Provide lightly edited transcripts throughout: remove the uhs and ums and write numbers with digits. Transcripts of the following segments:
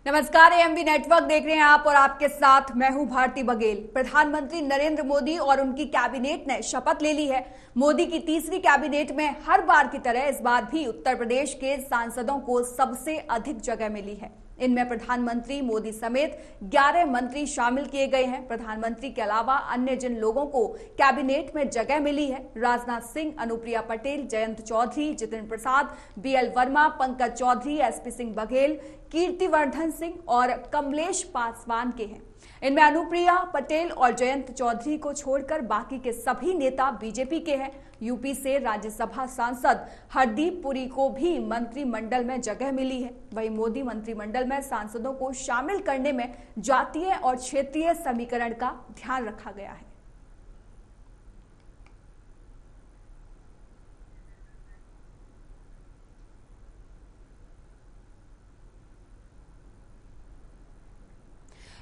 नमस्कार, AMV network देख रहे हैं आप और आपके साथ मैं हूं भारती बघेल। प्रधानमंत्री नरेंद्र मोदी और उनकी कैबिनेट ने शपथ ले ली है। मोदी की तीसरी कैबिनेट में हर बार की तरह इस बार भी उत्तर प्रदेश के सांसदों को सबसे अधिक जगह मिली है। इनमें प्रधानमंत्री मोदी समेत 11 मंत्री शामिल किए गए हैं। प्रधानमंत्री के अलावा अन्य जिन लोगों को कैबिनेट में जगह मिली है, राजनाथ सिंह, अनुप्रिया पटेल, जयंत चौधरी, जितेंद्र प्रसाद, बीएल वर्मा, पंकज चौधरी, एसपी सिंह बघेल, कीर्तिवर्धन सिंह और कमलेश पासवान के हैं। इनमें अनुप्रिया पटेल और जयंत चौधरी को छोड़कर बाकी के सभी नेता बीजेपी के हैं। यूपी से राज्यसभा सांसद हरदीप पुरी को भी मंत्रिमंडल में जगह मिली है। वहीं मोदी मंत्रिमंडल में सांसदों को शामिल करने में जातीय और क्षेत्रीय समीकरण का ध्यान रखा गया है।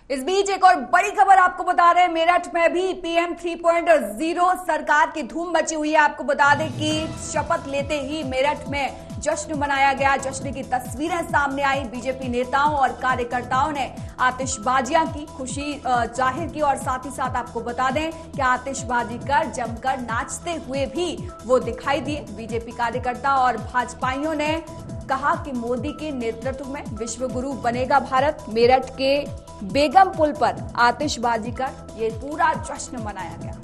इस बीच एक और बड़ी खबर आपको बता रहे हैं, मेरठ में भी पीएम 3.0 सरकार की धूम मची हुई है। आपको बता दें कि शपथ लेते ही मेरठ में जश्न मनाया गया। जश्न की तस्वीरें सामने आई। बीजेपी नेताओं और कार्यकर्ताओं ने आतिशबाजियां की, खुशी जाहिर की और साथ ही साथ आपको बता दें कि आतिशबाजी कर जमकर नाचते हुए भी वो दिखाई दिए। बीजेपी कार्यकर्ता और भाजपाइयों ने कहा कि मोदी के नेतृत्व में विश्व गुरु बनेगा भारत। मेरठ के बेगम पुल पर आतिशबाजी कर ये पूरा जश्न मनाया गया।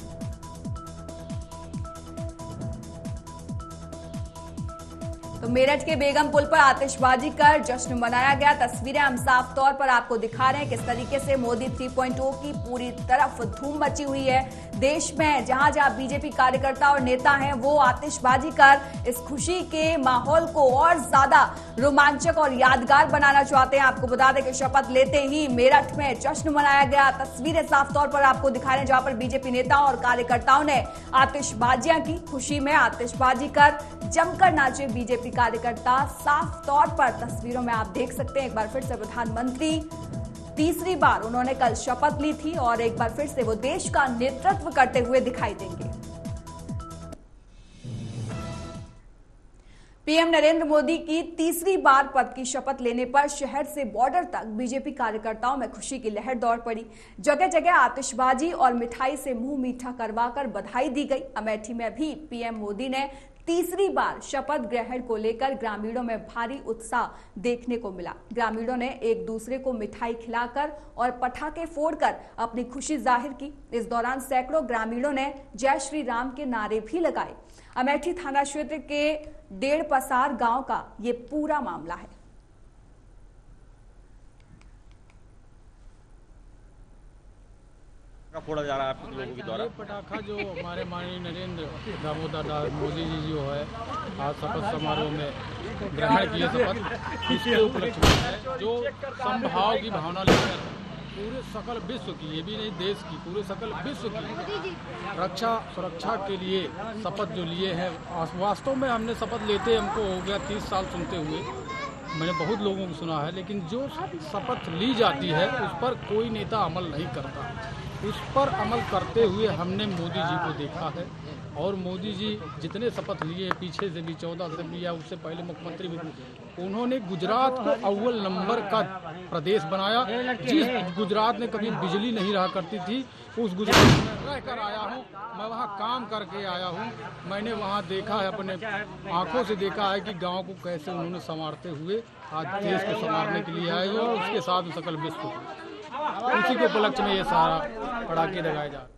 तो मेरठ के बेगम पुल पर आतिशबाजी कर जश्न मनाया गया। तस्वीरें हम साफ तौर पर आपको दिखा रहे हैं किस तरीके से मोदी 3.0 की पूरी तरफ धूम मची हुई है। देश में जहां जहां बीजेपी कार्यकर्ता और नेता हैं वो आतिशबाजी कर इस खुशी के माहौल को और ज्यादा रोमांचक और यादगार बनाना चाहते हैं। आपको बता दें कि शपथ लेते ही मेरठ में जश्न मनाया गया। तस्वीरें साफ तौर पर आपको दिखा रहे हैं जहां पर बीजेपी नेताओं और कार्यकर्ताओं ने आतिशबाजियां की, खुशी में आतिशबाजी कर जमकर नाचे बीजेपी कार्यकर्ता। साफ तौर पर तस्वीरों में आप देख सकते हैं एक बार फिर से प्रधानमंत्री तीसरी बार उन्होंने कल शपथ ली थी और एक बार फिर से वो देश का नेतृत्व करते हुए दिखाई देंगे। पीएम नरेंद्र मोदी की तीसरी बार पद की शपथ लेने पर शहर से बॉर्डर तक बीजेपी कार्यकर्ताओं में खुशी की लहर दौड़ पड़ी। जगह जगह आतिशबाजी और मिठाई से मुंह मीठा करवाकर बधाई दी गई। अमेठी में भी पीएम मोदी ने तीसरी बार शपथ ग्रहण को लेकर ग्रामीणों में भारी उत्साह देखने को मिला। ग्रामीणों ने एक दूसरे को मिठाई खिलाकर और पटाखे फोड़कर अपनी खुशी जाहिर की। इस दौरान सैकड़ों ग्रामीणों ने जय श्री राम के नारे भी लगाए। अमेठी थाना क्षेत्र के डेढ़ पसार गांव का ये पूरा मामला है। फोड़ा जा रहा है आप लोगों के द्वारा पटाखा जो हमारे माननीय नरेंद्र दामोदर दास मोदी जी जो है आज शपथ समारोह में ग्रहण किए शपथ, इसके उपलक्ष्य में है जो समभाव की भावना लेकर पूरे सकल विश्व की, ये भी नहीं देश की, पूरे सकल विश्व की रक्षा सुरक्षा के लिए शपथ जो लिए हैं। वास्तव में हमने शपथ लेते हमको हो गया 30 साल सुनते हुए, मैंने बहुत लोगों को सुना है, लेकिन जो शपथ ली जाती है उस पर कोई नेता अमल नहीं करता। उस पर अमल करते हुए हमने मोदी जी को देखा है और मोदी जी जितने शपथ लिए पीछे से भी 14 से लिया, उससे पहले मुख्यमंत्री भी, उन्होंने गुजरात को अव्वल नंबर का प्रदेश बनाया। जिस गुजरात में कभी बिजली नहीं रहा करती थी, उस गुजरात में रहकर आया हूँ, मैं वहाँ काम करके आया हूँ। मैंने वहाँ देखा है, अपने आंखों से देखा है कि गाँव को कैसे उन्होंने संवारते हुए आज देश को संवारने के लिए आए और उसके साथ सकल विश्व को, उसी के उपलक्ष्य में ये सारा पटाखे लगाए जा रहे हैं।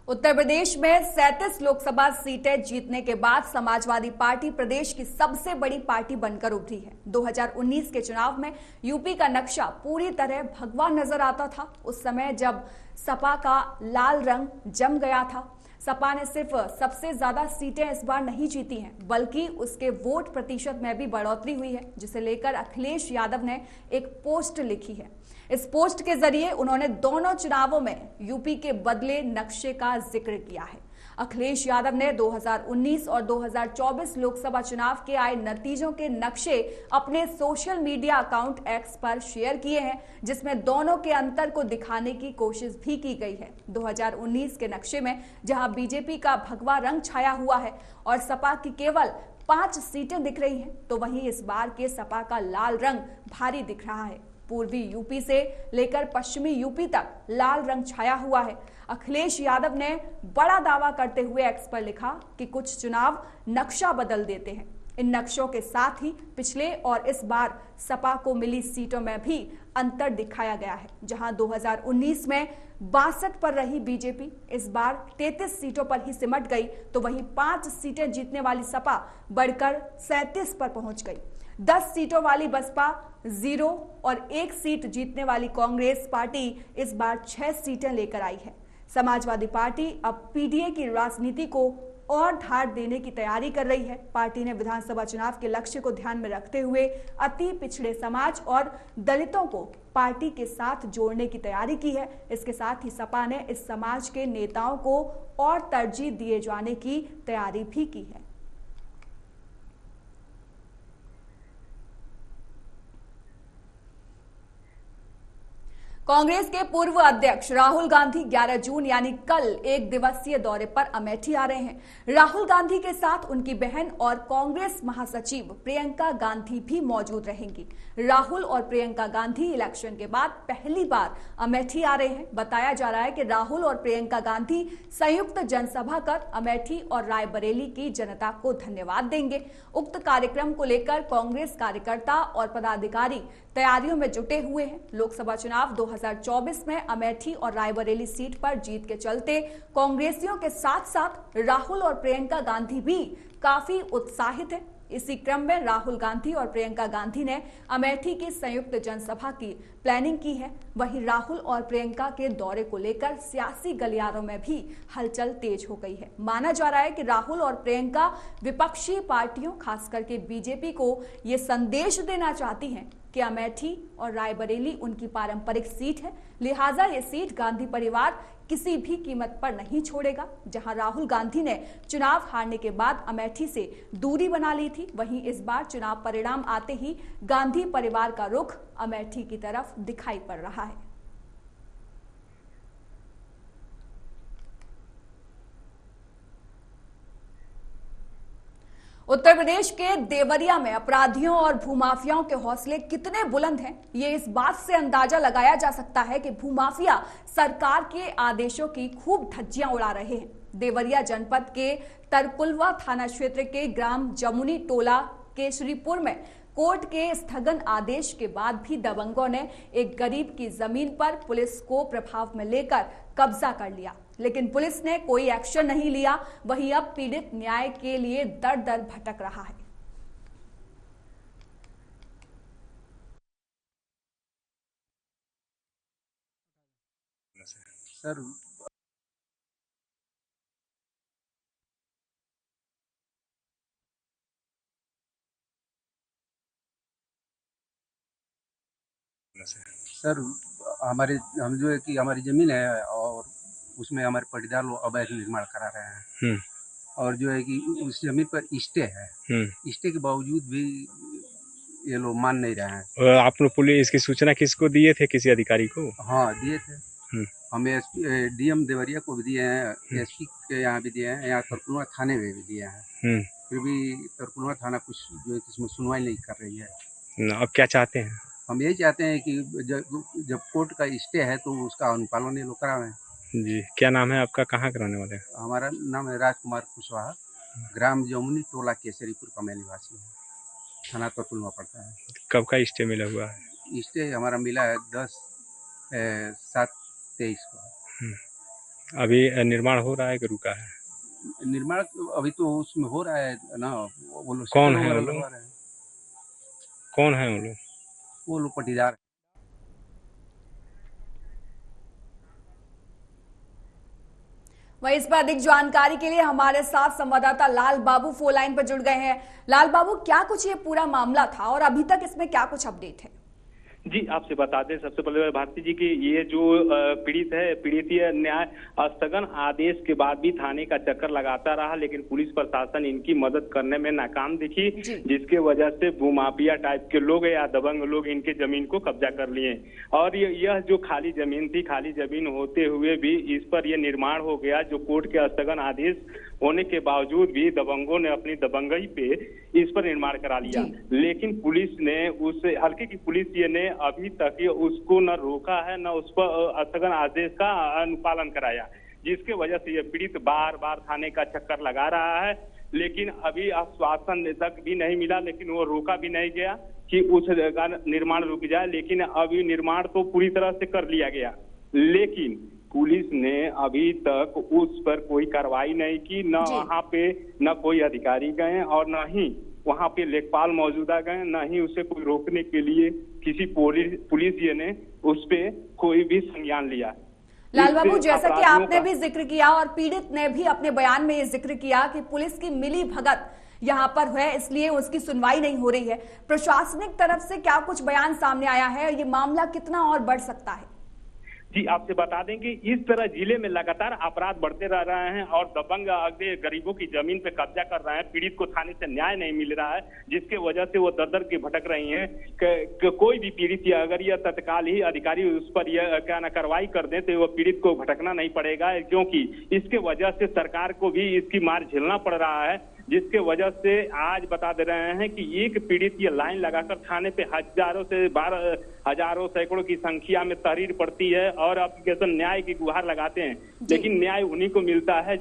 उत्तर प्रदेश में 37 लोकसभा सीटें जीतने के बाद समाजवादी पार्टी प्रदेश की सबसे बड़ी पार्टी बनकर उभरी है। 2019 के चुनाव में यूपी का नक्शा पूरी तरह भगवा नजर आता था। उस समय जब सपा का लाल रंग जम गया था। सपा ने सिर्फ सबसे ज्यादा सीटें इस बार नहीं जीती हैं, बल्कि उसके वोट प्रतिशत में भी बढ़ोतरी हुई है, जिसे लेकर अखिलेश यादव ने एक पोस्ट लिखी है। इस पोस्ट के जरिए उन्होंने दोनों चुनावों में यूपी के बदले नक्शे का जिक्र किया है। अखिलेश यादव ने 2019 और 2024 लोकसभा चुनाव के आए नतीजों के नक्शे अपने सोशल मीडिया अकाउंट एक्स पर शेयर किए हैं, जिसमें दोनों के अंतर को दिखाने की कोशिश भी की गई है। 2019 के नक्शे में जहां बीजेपी का भगवा रंग छाया हुआ है और सपा की केवल 5 सीटें दिख रही हैं, तो वहीं इस बार के सपा का लाल रंग भारी दिख रहा है। पूर्वी यूपी से लेकर पश्चिमी यूपी तक लाल रंग छाया हुआ है। अखिलेश यादव ने बड़ा दावा करते हुए एक्स पर लिखा कि कुछ चुनाव नक्शा बदल देते हैं। इन नक्शों के साथ ही पिछले और इस बार सपा को मिली सीटों में भी अंतर दिखाया गया है। जहां 2019 में 62 पर रही बीजेपी इस बार 33 सीटों पर ही सिमट गई, तो वहीं 5 सीटें जीतने वाली सपा बढ़कर 37 पर पहुंच गई। 10 सीटों वाली बसपा 0 और 1 सीट जीतने वाली कांग्रेस पार्टी इस बार 6 सीटें लेकर आई है। समाजवादी पार्टी अब पीडीए की राजनीति को और धार देने की तैयारी कर रही है। पार्टी ने विधानसभा चुनाव के लक्ष्य को ध्यान में रखते हुए अति पिछड़े समाज और दलितों को पार्टी के साथ जोड़ने की तैयारी की है। इसके साथ ही सपा ने इस समाज के नेताओं को और तरजीह दिए जाने की तैयारी भी की है। कांग्रेस के पूर्व अध्यक्ष राहुल गांधी 11 जून यानी कल 1 दिवसीय दौरे पर अमेठी आ रहे हैं। राहुल गांधी के साथ उनकी बहन और कांग्रेस महासचिव प्रियंका गांधी भी मौजूद रहेंगी। राहुल और प्रियंका गांधी इलेक्शन के बाद पहली बार अमेठी आ रहे हैं। बताया जा रहा है कि राहुल और प्रियंका गांधी संयुक्त जनसभा कर अमेठी और रायबरेली की जनता को धन्यवाद देंगे। उक्त कार्यक्रम को लेकर कांग्रेस कार्यकर्ता और पदाधिकारी तैयारियों में जुटे हुए हैं। लोकसभा चुनाव 2024 में अमेठी और रायबरेली सीट पर जीत के चलते कांग्रेसियों के साथ साथ राहुल और प्रियंका गांधी भी काफी उत्साहित हैं। इसी क्रम में राहुल गांधी और प्रियंका गांधी ने अमेठी की संयुक्त जनसभा की प्लानिंग की है। वहीं राहुल और प्रियंका के दौरे को लेकर सियासी गलियारों में भी हलचल तेज हो गई है। माना जा रहा है कि राहुल और प्रियंका विपक्षी पार्टियों खास करके बीजेपी को ये संदेश देना चाहती हैं कि अमेठी और रायबरेली उनकी पारंपरिक सीट है, लिहाजा ये सीट गांधी परिवार किसी भी कीमत पर नहीं छोड़ेगा। जहां राहुल गांधी ने चुनाव हारने के बाद अमेठी से दूरी बना ली थी, वहीं इस बार चुनाव परिणाम आते ही गांधी परिवार का रुख अमेठी की तरफ दिखाई पड़ रहा है। उत्तर प्रदेश के देवरिया में अपराधियों और भूमाफियाओं के हौसले कितने बुलंद हैं, ये इस बात से अंदाजा लगाया जा सकता है कि भूमाफिया सरकार के आदेशों की खूब धज्जियां उड़ा रहे हैं। देवरिया जनपद के तरकुलवा थाना क्षेत्र के ग्राम जमुनी टोला केशरीपुर में कोर्ट के स्थगन आदेश के बाद भी दबंगों ने एक गरीब की जमीन पर पुलिस को प्रभाव में लेकर कब्जा कर लिया, लेकिन पुलिस ने कोई एक्शन नहीं लिया। वहीं अब पीड़ित न्याय के लिए दर दर भटक रहा है। सर सर हमारे हम जो है कि हमारी जमीन है और उसमें हमारे पट्टीदार लोग अवैध निर्माण करा रहे हैं और जो है कि उस जमीन पर स्टे है। स्टे के बावजूद भी ये लोग मान नहीं रहे हैं। आप लोग पुलिस इसकी सूचना किसको दिए थे, किसी अधिकारी को? हाँ दिए थे, हमें डीएम देवरिया को भी दिए हैं, एसपी के यहाँ भी दिए हैं, यहाँ तरकुलवा थाने में भी दिए हैं। फिर भी तरकुलवा थाना कुछ जो है इसमें सुनवाई नहीं कर रही है। अब क्या चाहते हैं? हम यही चाहते हैं कि जब कोर्ट का स्टे है तो उसका अनुपालन ये लोग करावें। जी, क्या नाम है आपका, कहाँ के रहने वाले हैं? हमारा नाम है राजकुमार कुशवाहा, ग्राम जमुनी टोला केसरीपुर का मैं निवासी हूँ, थाना तरकुलवा पड़ता है। कब का स्टे मिला हुआ है? स्टे हमारा मिला है 10/7/23 को। अभी निर्माण हो रहा है कि रुका है? निर्माण अभी तो उसमें हो रहा है ना। वो लोग कौन है वो लोग? कौन है वो लोग? वो लोग पट्टीदार। वहीं इस पर अधिक जानकारी के लिए हमारे साथ संवाददाता लाल बाबू फोन लाइन पर जुड़ गए हैं। लाल बाबू, क्या कुछ ये पूरा मामला था और अभी तक इसमें क्या कुछ अपडेट है? जी, आपसे बता दें सबसे पहले भारती जी की ये जो पीड़ित न्याय स्थगन आदेश के बाद भी थाने का चक्कर लगाता रहा, लेकिन पुलिस प्रशासन इनकी मदद करने में नाकाम दिखी, जिसके वजह से भूमाफिया टाइप के लोग या दबंग लोग इनके जमीन को कब्जा कर लिए। और यह जो खाली जमीन थी, खाली जमीन होते हुए भी इस पर यह निर्माण हो गया जो कोर्ट के स्थगन आदेश होने के बावजूद भी दबंगों ने अपनी दबंगई पे इस पर निर्माण करा लिया। लेकिन पुलिस ने उस हल्के की पुलिस ये ने अभी तक उसको न रोका है, न उस पर स्थगन आदेश का अनुपालन कराया, जिसके वजह से ये पीड़ित बार बार थाने का चक्कर लगा रहा है। लेकिन अभी आश्वासन तक भी नहीं मिला, लेकिन वो रोका भी नहीं गया कि उस का निर्माण रुक जाए। लेकिन अभी निर्माण तो पूरी तरह से कर लिया गया, लेकिन पुलिस ने अभी तक उस पर कोई कार्रवाई नहीं की। न वहाँ पे न कोई अधिकारी गए और न ही वहाँ पे लेखपाल मौजूदा गए, न ही उसे कोई रोकने के लिए किसी पुलिस ने उस पे कोई भी संज्ञान लिया। लाल बाबू, जैसा कि आपने भी जिक्र किया और पीड़ित ने भी अपने बयान में ये जिक्र किया कि पुलिस की मिली भगत यहाँ पर है, इसलिए उसकी सुनवाई नहीं हो रही है। प्रशासनिक तरफ से क्या कुछ बयान सामने आया है? ये मामला कितना और बढ़ सकता है? जी, आपसे बता दें कि इस तरह जिले में लगातार अपराध बढ़ते रह रहे हैं और दबंग गरीबों की जमीन पे कब्जा कर रहे हैं। पीड़ित को थाने से न्याय नहीं मिल रहा है, जिसके वजह से वो दर-दर के भटक रही हैं। कोई भी पीड़ित या अगर यह तत्काल ही अधिकारी उस पर यह क्या ना कार्रवाई कर दें तो वो पीड़ित को भटकना नहीं पड़ेगा, क्योंकि इसके वजह से सरकार को भी इसकी मार झेलना पड़ रहा है। जिसके वजह से आज बता दे रहे हैं कि एक पीड़ित ये लाइन लगाकर थाने पे हजारों सैकड़ों की संख्या में तहरीर पड़ती है और एप्लीकेशन न्याय की गुहार लगाते हैं, लेकिन न्याय उन्हीं को मिलता है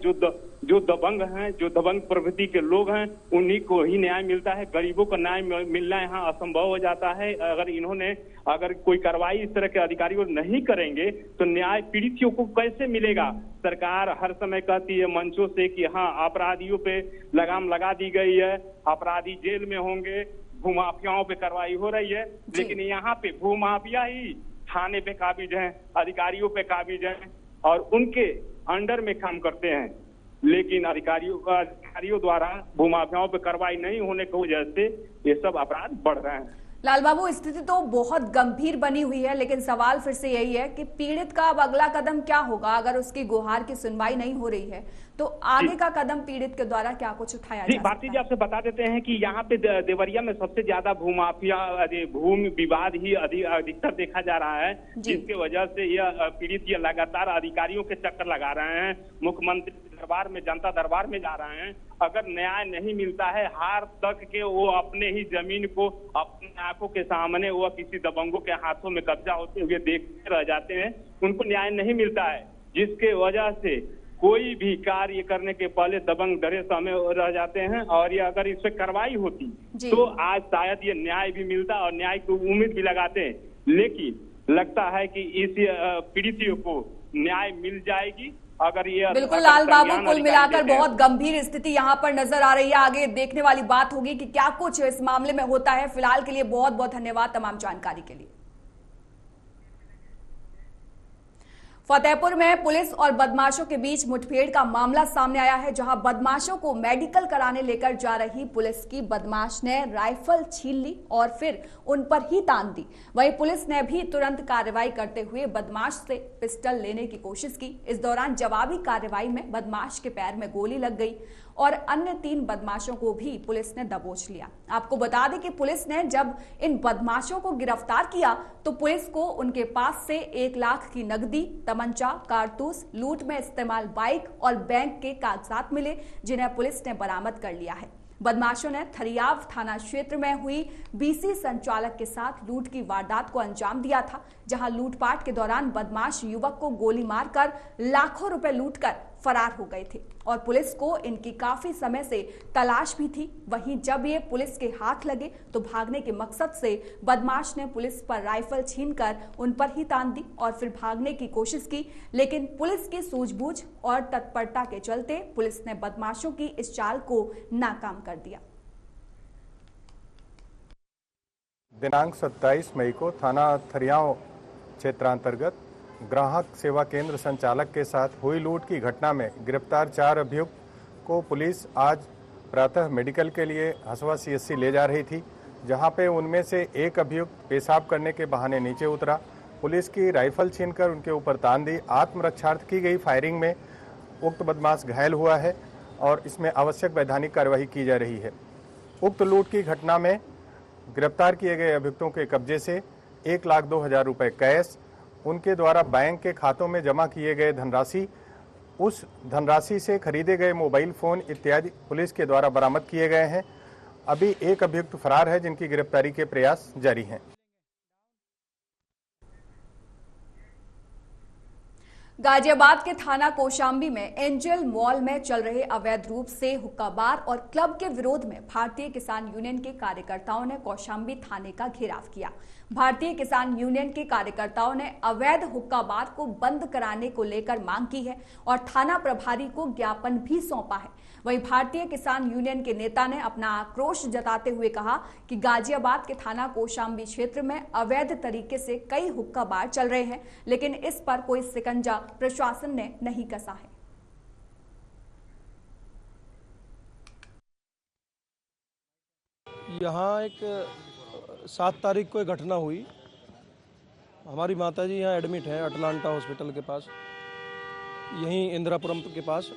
जो दबंग हैं, जो दबंग प्रवृत्ति के लोग हैं, उन्हीं को ही न्याय मिलता है। गरीबों को न्याय मिलना यहाँ असंभव हो जाता है। अगर कोई कार्रवाई इस तरह के अधिकारियों नहीं करेंगे तो न्याय पीड़ितों को कैसे मिलेगा? सरकार हर समय कहती है मंचों से कि हाँ, अपराधियों पे लगाम लगा दी गई है, अपराधी जेल में होंगे, भूमाफियाओं पे कार्रवाई हो रही है, लेकिन यहाँ पे भूमाफिया ही थाने पे काबिज हैं, अधिकारियों पे काबिज हैं और उनके अंडर में काम करते हैं। लेकिन अधिकारियों द्वारा भूमाफियाओं पे कार्रवाई नहीं होने की वजह से ये सब अपराध बढ़ रहे हैं। लाल बाबू, स्थिति तो बहुत गंभीर बनी हुई है, लेकिन सवाल फिर से यही है कि पीड़ित का अब अगला कदम क्या होगा? अगर उसकी गुहार की सुनवाई नहीं हो रही है तो आगे का कदम पीड़ित के द्वारा क्या कुछ उठाया जा सकता है? भारती जी, आपसे बता देते हैं कि यहाँ पे देवरिया में सबसे ज्यादा भूमाफिया भूमि विवाद ही अधिकतर देखा जा रहा है, जिसके वजह से यह पीड़ित ये लगातार अधिकारियों के चक्कर लगा रहे हैं, मुख्यमंत्री दरबार में, जनता दरबार में जा रहे हैं। अगर न्याय नहीं मिलता है, हार तक के वो अपने ही जमीन को अपनी आंखों के सामने वो किसी दबंगों के हाथों में कब्जा होते हुए देखते रह जाते हैं, उनको न्याय नहीं मिलता है, जिसके वजह से कोई भी कार्य करने के पहले दबंग डरे समय रह जाते हैं। और ये अगर इस पे कार्रवाई होती तो आज शायद ये न्याय भी मिलता और न्याय की उम्मीद भी लगाते हैं, लेकिन लगता है कि इस पीड़ितों को न्याय मिल जाएगी अगर ये। बिल्कुल लाल बाबू, कुल मिलाकर बहुत गंभीर स्थिति यहाँ पर नजर आ रही है। आगे देखने वाली बात होगी कि क्या कुछ इस मामले में होता है। फिलहाल के लिए बहुत बहुत धन्यवाद तमाम जानकारी के लिए। फतेहपुर में पुलिस और बदमाशों के बीच मुठभेड़ का मामला सामने आया है, जहां बदमाशों को मेडिकल कराने लेकर जा रही पुलिस की बदमाश ने राइफल छीन ली और फिर उन पर ही तान दी। वहीं पुलिस ने भी तुरंत कार्रवाई करते हुए बदमाश से पिस्टल लेने की कोशिश की। इस दौरान जवाबी कार्रवाई में बदमाश के पैर में गोली लग गई और अन्य 3 बदमाशों को भी पुलिस ने दबोच लिया। आपको बता दें कि पुलिस ने जब इन बदमाशों को गिरफ्तार किया तो पुलिस को उनके पास से 1 लाख की नकदी, तमंचा, कारतूस, लूट में इस्तेमाल बाइक और बैंक के कागजात मिले, जिन्हें पुलिस ने बरामद कर लिया है। बदमाशों ने थरियाव थाना क्षेत्र में हुई बीसी संचालक के साथ लूट की वारदात को अंजाम दिया था, जहां लूटपाट के दौरान बदमाश युवक को गोली मारकर लाखों रुपए लूटकर फरार हो गए थे और पुलिस को इनकी काफी समय से तलाश भी थी। वहीं जब ये पुलिस के हाथ लगे तो भागने के मकसद से बदमाश ने पुलिस पर राइफल छीनकर उन पर ही तान दी और फिर भागने की कोशिश की, लेकिन पुलिस की सूझबूझ और तत्परता के चलते पुलिस ने बदमाशों की इस चाल को नाकाम कर दिया। दिनांक 27 मई को थाना थरियाव क्षेत्रांतर्गत ग्राहक सेवा केंद्र संचालक के साथ हुई लूट की घटना में गिरफ्तार 4 अभियुक्त को पुलिस आज प्रातः मेडिकल के लिए हसवा CSC ले जा रही थी, जहां पे उनमें से एक अभियुक्त पेशाब करने के बहाने नीचे उतरा। पुलिस की राइफल छीनकर उनके ऊपर तान दी। आत्मरक्षार्थ की गई फायरिंग में उक्त बदमाश घायल हुआ है और इसमें आवश्यक वैधानिक कार्यवाही की जा रही है। उक्त लूट की घटना में गिरफ्तार किए गए अभियुक्तों के कब्जे से 1,02,000 रुपये कैश, उनके द्वारा बैंक के खातों में जमा किए गए धनराशि उस धनराशि से खरीदे गए मोबाइल फोन इत्यादि पुलिस के द्वारा बरामद किए गए हैं। अभी एक अभियुक्त फरार है जिनकी गिरफ्तारी के प्रयास जारी हैं। गाजियाबाद के थाना कौशाम्बी में एंजल मॉल में चल रहे अवैध रूप से हुक्का बार और क्लब के विरोध में भारतीय किसान यूनियन के कार्यकर्ताओं ने कौशाम्बी थाने का घेराव किया। भारतीय किसान यूनियन के कार्यकर्ताओं ने अवैध हुक्का बार को बंद कराने को लेकर मांग की है और थाना प्रभारी को ज्ञापन भी सौंपा है। वहीं भारतीय किसान यूनियन के नेता ने अपना आक्रोश जताते हुए कहा कि गाजियाबाद के थाना कौशाम्बी क्षेत्र में अवैध तरीके से कई हुक्का बार चल रहे हैं, लेकिन इस पर कोई शिकंजा प्रशासन ने नहीं कसा है। यहाँ एक 7 तारीख को एक घटना हुई। हमारी माताजी यहाँ एडमिट है अटलांटा हॉस्पिटल के पास, यहीं इंदिरापुरम के पास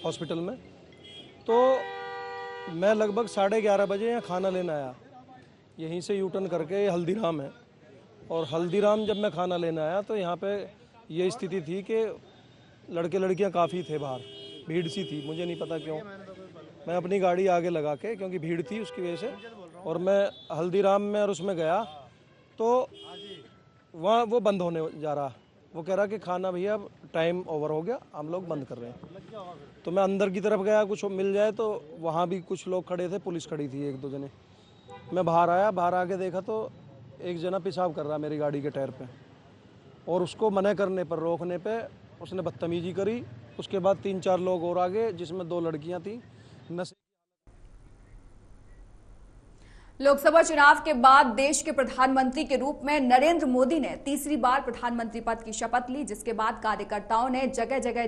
हॉस्पिटल में। तो मैं लगभग 11:30 बजे यहाँ खाना लेने आया। यहीं से यूटर्न करके हल्दीराम है, और हल्दीराम जब मैं खाना लेने आया तो यहाँ पे ये स्थिति थी कि लड़के लड़कियाँ काफ़ी थे बाहर, भीड़ सी थी। मुझे नहीं पता क्यों, मैं अपनी गाड़ी आगे लगा के, क्योंकि भीड़ थी उसकी वजह से, और मैं हल्दीराम में और उसमें गया तो वहाँ वो बंद होने जा रहा। वो कह रहा कि खाना भैया अब टाइम ओवर हो गया, हम लोग बंद कर रहे हैं। तो मैं अंदर की तरफ गया, कुछ मिल जाए, तो वहाँ भी कुछ लोग खड़े थे, पुलिस खड़ी थी 1-2 जने। मैं बाहर आया, बाहर आके देखा तो एक जना पेशाब कर रहा मेरी गाड़ी के टायर पे, और उसको मना करने पर, रोकने पे उसने बदतमीजी करी। उसके बाद 3-4 लोग और आगे, जिसमें 2 लड़कियां थी। लोकसभा चुनाव के बाद देश के प्रधानमंत्री के रूप में नरेंद्र मोदी ने तीसरी बार प्रधानमंत्री पद की शपथ ली, जिसके बाद कार्यकर्ताओं ने जगह जगह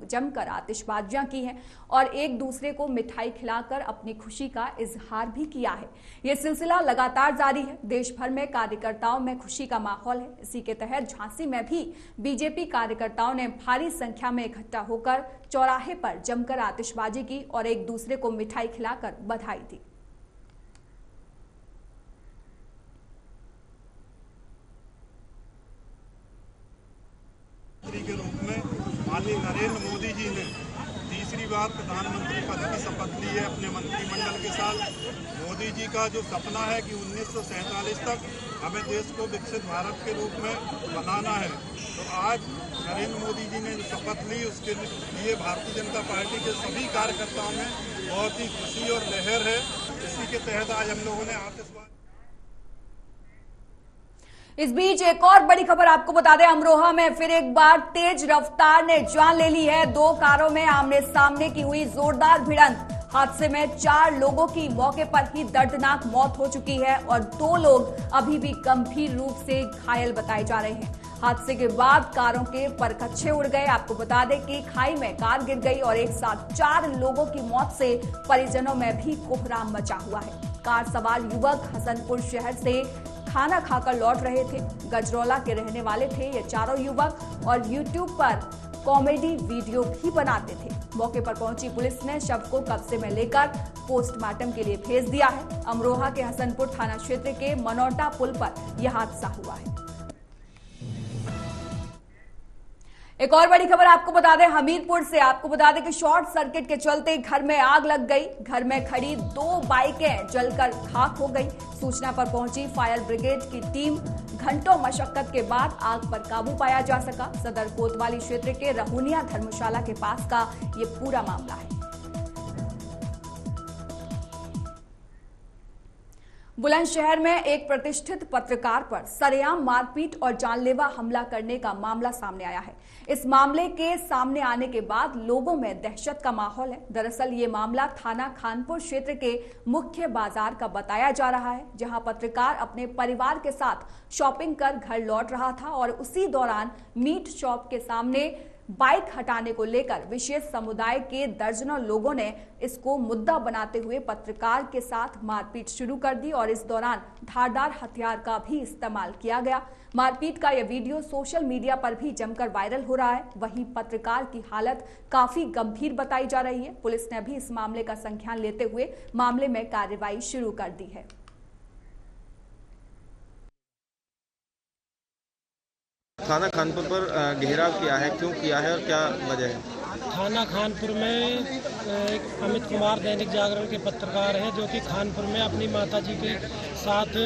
जमकर आतिशबाजियां की हैं और एक दूसरे को मिठाई खिलाकर अपनी खुशी का इजहार भी किया है। यह सिलसिला लगातार जारी है। देश भर में कार्यकर्ताओं में खुशी का माहौल है। इसी के तहत झांसी में भी बीजेपी कार्यकर्ताओं ने भारी संख्या में इकट्ठा होकर चौराहे पर जमकर आतिशबाजी की और एक दूसरे को मिठाई खिलाकर बधाई दी। के रूप में माननीय नरेंद्र मोदी जी ने तीसरी बार प्रधानमंत्री पद की शपथ ली है अपने मंत्रिमंडल के साथ। मोदी जी का जो सपना है कि 1947 तक हमें देश को विकसित भारत के रूप में बनाना है, तो आज नरेंद्र मोदी जी ने जो शपथ ली उसके लिए भारतीय जनता पार्टी के सभी कार्यकर्ताओं में बहुत ही खुशी और लहर है। इसी के तहत आज हम लोगों ने आतिशबाजी। इस बीच एक और बड़ी खबर आपको बता दें, अमरोहा में फिर एक बार तेज रफ्तार ने जान ले ली है। 2 कारों में आमने सामने की हुई जोरदार भिड़ंत। हादसे में 4 लोगों की मौके पर ही दर्दनाक मौत हो चुकी है और 2 लोग अभी भी गंभीर रूप से घायल बताए जा रहे हैं। हादसे के बाद कारों के परखच्चे उड़ गए। आपको बता दें कि खाई में कार गिर गई और एक साथ 4 लोगों की मौत से परिजनों में भी कोहराम मचा हुआ है। कार सवार युवक हसनपुर शहर से खाना खाकर लौट रहे थे। गजरौला के रहने वाले थे ये चारों युवक और YouTube पर कॉमेडी वीडियो भी बनाते थे। मौके पर पहुंची पुलिस ने शव को कब्जे में लेकर पोस्टमार्टम के लिए भेज दिया है। अमरोहा के हसनपुर थाना क्षेत्र के मनौटा पुल पर यह हादसा हुआ है। एक और बड़ी खबर आपको बता दें, हमीरपुर से आपको बता दें कि शॉर्ट सर्किट के चलते घर में आग लग गई। घर में खड़ी 2 बाइकें जलकर खाक हो गई। सूचना पर पहुंची फायर ब्रिगेड की टीम। घंटों मशक्कत के बाद आग पर काबू पाया जा सका। सदर कोतवाली क्षेत्र के रहुनिया धर्मशाला के पास का ये पूरा मामला है। बुलंदशहर में एक प्रतिष्ठित पत्रकार पर सरेआम मारपीट और जानलेवा हमला करने का मामला सामने आया है। इस मामले के सामने आने के बाद लोगों में दहशत का माहौल है। दरअसल ये मामला थाना खानपुर क्षेत्र के मुख्य बाजार का बताया जा रहा है, जहां पत्रकार अपने परिवार के साथ शॉपिंग कर घर लौट रहा था और उसी दौरान मीट शॉप के सामने बाइक हटाने को लेकर विशेष समुदाय के दर्जनों लोगों ने इसको मुद्दा बनाते हुए पत्रकार के साथ मारपीट शुरू कर दी और इस दौरान धारदार हथियार का भी इस्तेमाल किया गया। मारपीट का यह वीडियो सोशल मीडिया पर भी जमकर वायरल हो रहा है। वहीं पत्रकार की हालत काफी गंभीर बताई जा रही है। पुलिस ने भी इस मामले का संज्ञान लेते हुए मामले में कार्रवाई शुरू कर दी है। थाना खानपुर पर घेराव किया है, क्यों किया है और क्या वजह है? थाना खानपुर में अमित कुमार दैनिक जागरण के पत्रकार हैं, जो कि खानपुर में अपनी माताजी के साथ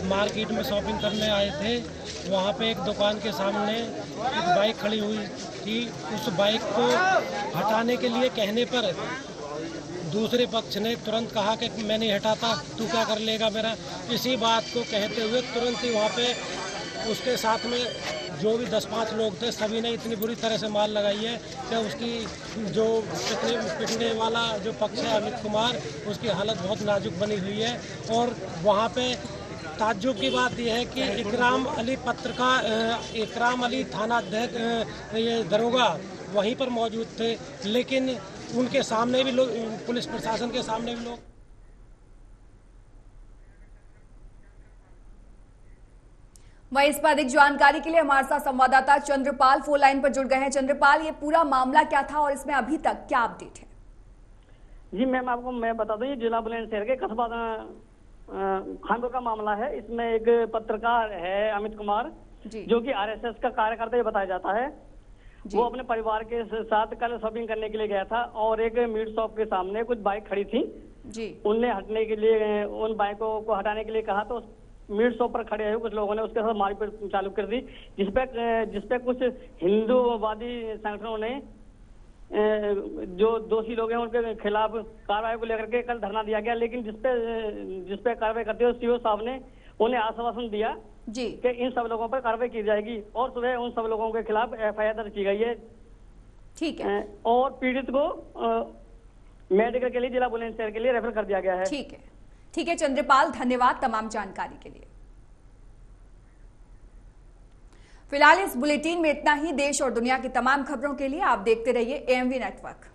मार्केट में शॉपिंग करने आए थे। वहाँ पे एक दुकान के सामने एक बाइक खड़ी हुई थी। उस बाइक को हटाने के लिए कहने पर दूसरे पक्ष ने तुरंत कहा कि मैं नहीं हटाता, तू क्या कर लेगा मेरा। इसी बात को कहते हुए तुरंत ही वहाँ पे उसके साथ में जो भी 10-5 लोग थे, सभी ने इतनी बुरी तरह से मार लगाई है कि उसकी जो पिटने वाला जो पक्ष है अमित कुमार, उसकी हालत बहुत नाजुक बनी हुई है। और वहाँ पे ताज्जुब की बात यह है कि इकराम अली थाना अध्यक्ष ये दरोगा वहीं पर मौजूद थे, लेकिन उनके सामने भी लोग, पुलिस प्रशासन के सामने भी लोग। वहीं इस पर अधिक जानकारी के लिए हमारे साथ संवाददाता चंद्रपाल फोन लाइन पर जुड़ गए हैं। चंद्रपाल, ये पूरा मामला क्या था और इसमें अभी तक क्या अपडेट है? जी मैम, आपको मैं बता दूं, ये जिला बुलंदशहर के कस्बा खानपुर का मामला है। इसमें एक पत्रकार है अमित कुमार, जो कि आरएसएस का कार्यकर्ता ये बताया जाता है। वो अपने परिवार के साथ कल शॉपिंग करने के लिए गया था और एक मीट शॉप के सामने कुछ बाइक खड़ी थी जी। उनने हटने के लिए, उन बाइकों को हटाने के लिए कहा, तो मीट शॉप पर खड़े हुए कुछ लोगों ने उसके साथ मारपीट चालू कर दी, जिसपे कुछ हिंदूवादी संगठनों ने जो दोषी लोग हैं उनके खिलाफ कार्रवाई को लेकर के कल धरना दिया गया। लेकिन जिसपे कार्रवाई करते हुए सीओ साहब ने उन्हें आश्वासन दिया जी कि इन सब लोगों पर कार्रवाई की जाएगी और सुबह उन सब लोगों के खिलाफ एफआईआर दर्ज की गई है। ठीक है। और पीड़ित को मेडिकल के लिए जिला बुलंदशहर के लिए रेफर कर दिया गया है। ठीक है, ठीक है चंद्रपाल, धन्यवाद तमाम जानकारी के लिए। फिलहाल इस बुलेटिन में इतना ही। देश और दुनिया की तमाम खबरों के लिए आप देखते रहिए एएमवी नेटवर्क।